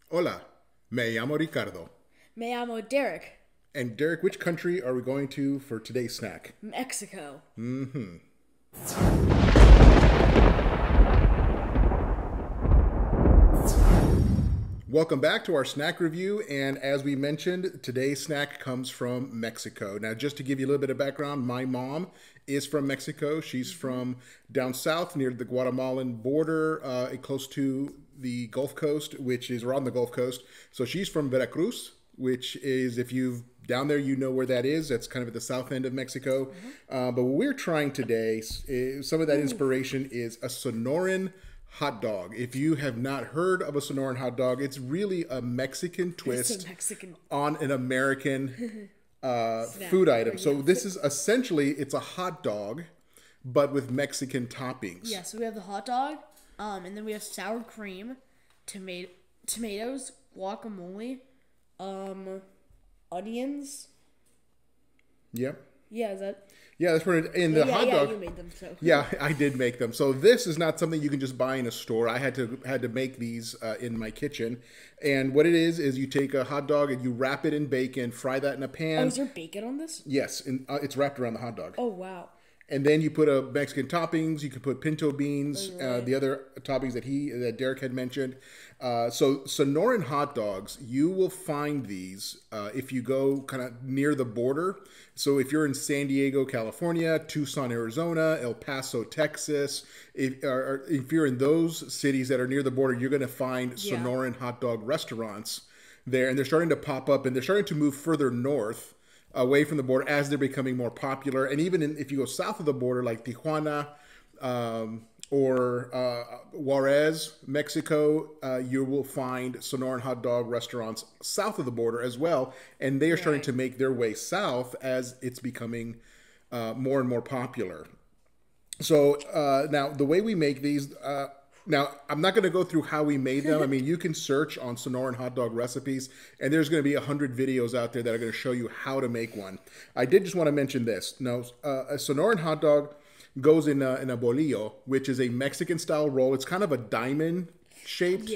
Hola, me llamo Ricardo. Me llamo Derek. And Derek, which country are we going to for today's snack? Mexico. Welcome back to our snack review. And as we mentioned, today's snack comes from Mexico. Now, just to give you a little bit of background, my mom is from Mexico. She's from down south near the Guatemalan border, close to the Gulf Coast, which is around the Gulf Coast. So she's from Veracruz, which is, if you've down there, you know where that is. That's kind of at the south end of Mexico. But what we're trying today, some of that inspiration is a Sonoran hot dog. If you have not heard of a Sonoran hot dog, it's really a Mexican twist It's a Mexican on an American food item. So this is essentially, it's a hot dog, but with Mexican toppings. Yeah, so we have the hot dog, and then we have sour cream, tomatoes, guacamole, onions. Yep. Yeah, is that? Yeah, that's what in the hot dog. Yeah, you made them so. Yeah, I did make them. So this is not something you can just buy in a store. I had to make these in my kitchen. And what it is you take a hot dog and you wrap it in bacon, fry that in a pan. Oh, is there bacon on this? Yes, and it's wrapped around the hot dog. Oh, wow. And then you put a Mexican toppings. You could put pinto beans, the other toppings that Derek had mentioned. So Sonoran hot dogs, you will find these if you go kind of near the border. So if you're in San Diego, California, Tucson, Arizona, El Paso, Texas, if you're in those cities that are near the border, you're going to find Sonoran hot dog restaurants there, and they're starting to pop up, and they're starting to move further north away from the border as they're becoming more popular. And even if you go south of the border, like Tijuana or Juarez, Mexico, you will find Sonoran hot dog restaurants south of the border as well. And they are starting to make their way south as it's becoming more and more popular. So now the way we make these... now, I'm not going to go through how we made them. I mean, you can search on Sonoran hot dog recipes, and there's going to be 100 videos out there that are going to show you how to make one. I did just want to mention this. Now, a Sonoran hot dog goes in a bolillo, which is a Mexican-style roll. It's kind of a diamond-shaped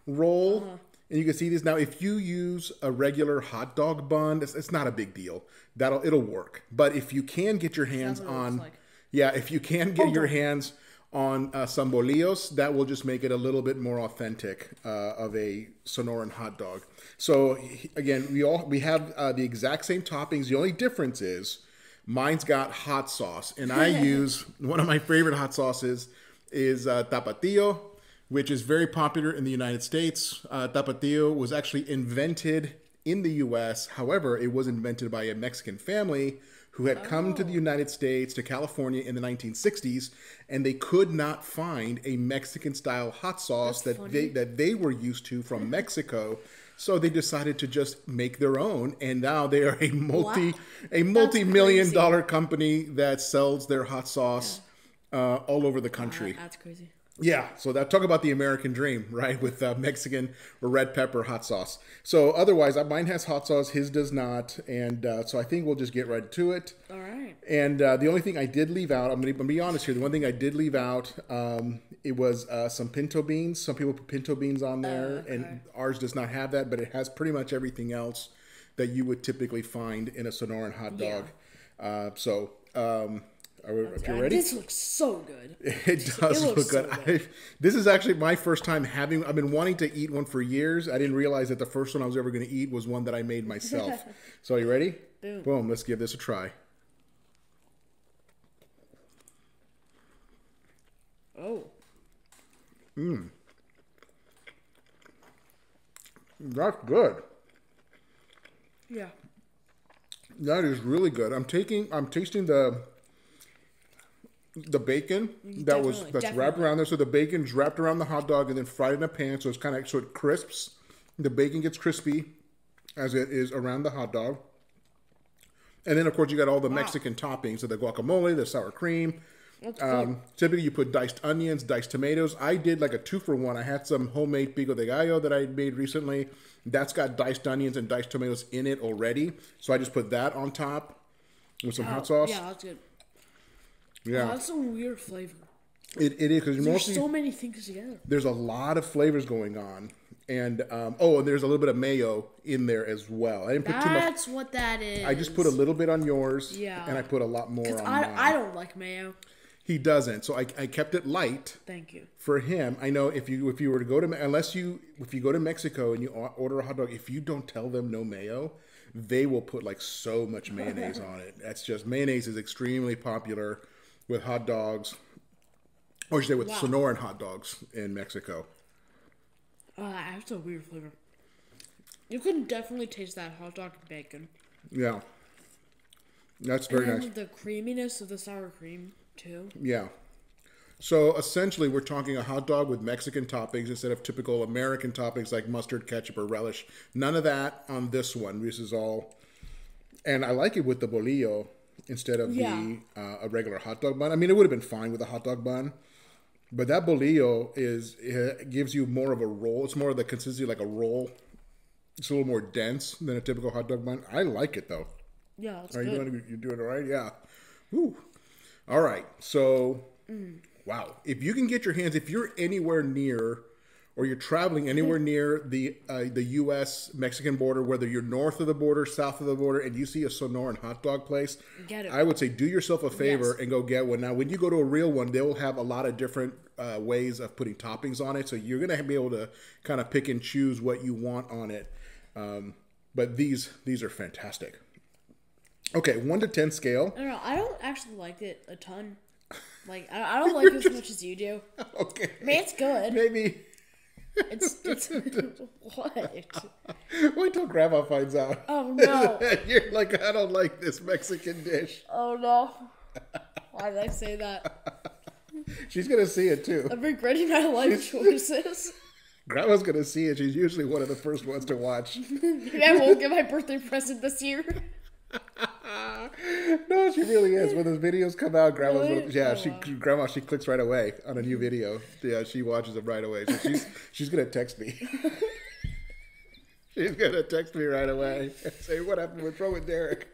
roll. And you can see this. Now, if you use a regular hot dog bun, it's not a big deal. It'll work. But if you can get your hands on... Yeah, if you can get your hands on some bolillos, that will just make it a little bit more authentic of a Sonoran hot dog. So again, we have the exact same toppings. The only difference is mine's got hot sauce, and I use one of my favorite hot sauces is Tapatio, which is very popular in the United States. Tapatio was actually invented in the U.S. However, it was invented by a Mexican family who had come to the United States, to California in the 1960s, and they could not find a Mexican-style hot sauce that they were used to from Mexico. So they decided to just make their own, and now they are a multi-million dollar company that sells their hot sauce all over the country. That's crazy. Yeah, so talk about the American dream, right? With Mexican or red pepper hot sauce. So otherwise, mine has hot sauce, his does not, and so I think we'll just get right to it. All right. And the only thing I did leave out, I'm going to be honest here, the one thing I did leave out, it was some pinto beans. Some people put pinto beans on there, and ours does not have that, but it has pretty much everything else that you would typically find in a Sonoran hot dog. If you're ready? This looks so good. It does look good. So this is actually my first time having... I've been wanting to eat one for years. I didn't realize that the first one I was ever going to eat was one that I made myself. So are you ready? Boom. Boom. Let's give this a try. Oh. That's good. Yeah. That is really good. I'm tasting the bacon that's wrapped around there. So the bacon's wrapped around the hot dog and then fried in a pan, so it crisps. The bacon gets crispy as it is around the hot dog. And then of course you got all the Mexican toppings, so the guacamole, the sour cream. Typically you put diced onions, diced tomatoes. I did like a 2-for-1. I had some homemade pico de gallo that I made recently. That's got diced onions and diced tomatoes in it already. So I just put that on top with some hot sauce. Yeah, that's good. Yeah. Oh, that's a weird flavor. It is, because there's so many things together. There's a lot of flavors going on. And and there's a little bit of mayo in there as well. I didn't put too much. That's what that is. I just put a little bit on yours. Yeah. And I put a lot more on mine. I don't like mayo. He doesn't, so I kept it light. Thank you. For him, I know if you were to go to if you go to Mexico and you order a hot dog, if you don't tell them no mayo, they will put like so much mayonnaise on it. That's just mayonnaise is extremely popular with hot dogs, or I should say with Sonoran hot dogs in Mexico. That's a weird flavor. You can definitely taste that hot dog and bacon. Yeah, that's very nice. The creaminess of the sour cream too. Yeah. So essentially, we're talking a hot dog with Mexican toppings instead of typical American toppings like mustard, ketchup, or relish. None of that on this one. This is all, and I like it with the bolillo instead of a regular hot dog bun. I mean, it would have been fine with a hot dog bun, but that bolillo it gives you more of a roll. It's more of the consistency like a roll. It's a little more dense than a typical hot dog bun. I like it though. Yeah, it's good. You're doing all right? Yeah. Woo. All right. So, wow. If you can get your hands, if you're anywhere near, or you're traveling anywhere near the U.S.-Mexican border, whether you're north of the border, south of the border, and you see a Sonoran hot dog place, get it. I would say do yourself a favor and go get one. Now, when you go to a real one, they will have a lot of different ways of putting toppings on it, so you're going to be able to kind of pick and choose what you want on it. But these are fantastic. Okay, 1 to 10 scale. I don't actually like it a ton. Like I don't like it as much as you do. Okay. I mean, it's good. Maybe. It's what? Wait till Grandma finds out. Oh no! You're like, I don't like this Mexican dish. Oh no! Why did I say that? She's gonna see it too. I'm regretting my life choices. Grandma's gonna see it. She's usually one of the first ones to watch. Maybe I won't get my birthday present this year. No, she really is. When those videos come out, Grandma's Really? Grandma she clicks right away on a new video. Yeah, she watches them right away. So she's gonna text me. She's gonna text me right away and say, "What happened? What's wrong with Derek?"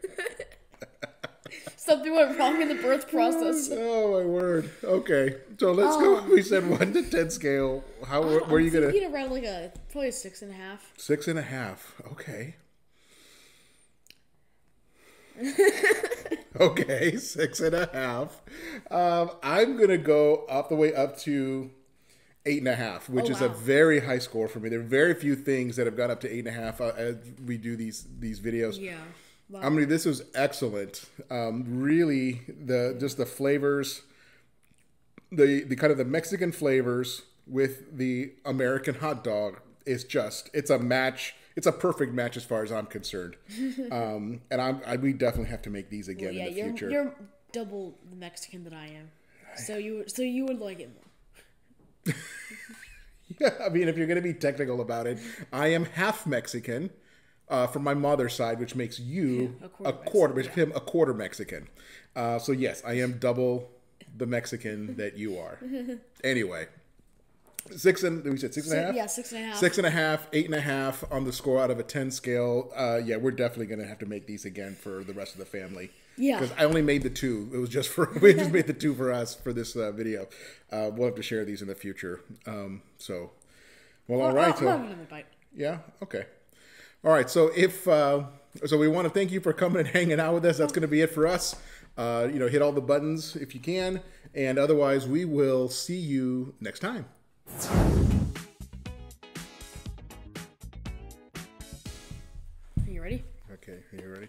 Something went wrong in the birth process. Oh my word. Okay, so let's go. We said 1 to 10 scale. How where are you gonna? I'm thinking around like probably a 6.5. 6.5. Okay. Okay, 6.5. I'm gonna go all the way up to 8.5, which is a very high score for me. There are very few things that have gone up to 8.5 as we do these videos. Yeah. Wow. I mean, this was excellent. Really, the flavors, the kind of the Mexican flavors with the American hot dog is it's a match. It's a perfect match as far as I'm concerned. And we definitely have to make these again in the future. You're double the Mexican that I am, so you would like it more. Yeah, I mean, if you're going to be technical about it, I am half Mexican from my mother's side, which makes you a quarter Mexican. So yes, I am double the Mexican that you are. Anyway. We said 6.5? Yeah, 6.5. 6.5, 8.5 on the score out of a 10 scale. Yeah, we're definitely going to have to make these again for the rest of the family. Yeah. Because I only made the 2. It was we just made the 2 for us for this video. We'll have to share these in the future. All right. Yeah, okay. All right, so so we want to thank you for coming and hanging out with us. That's going to be it for us. Hit all the buttons if you can. And otherwise, we will see you next time. Are you ready? Okay, are you ready?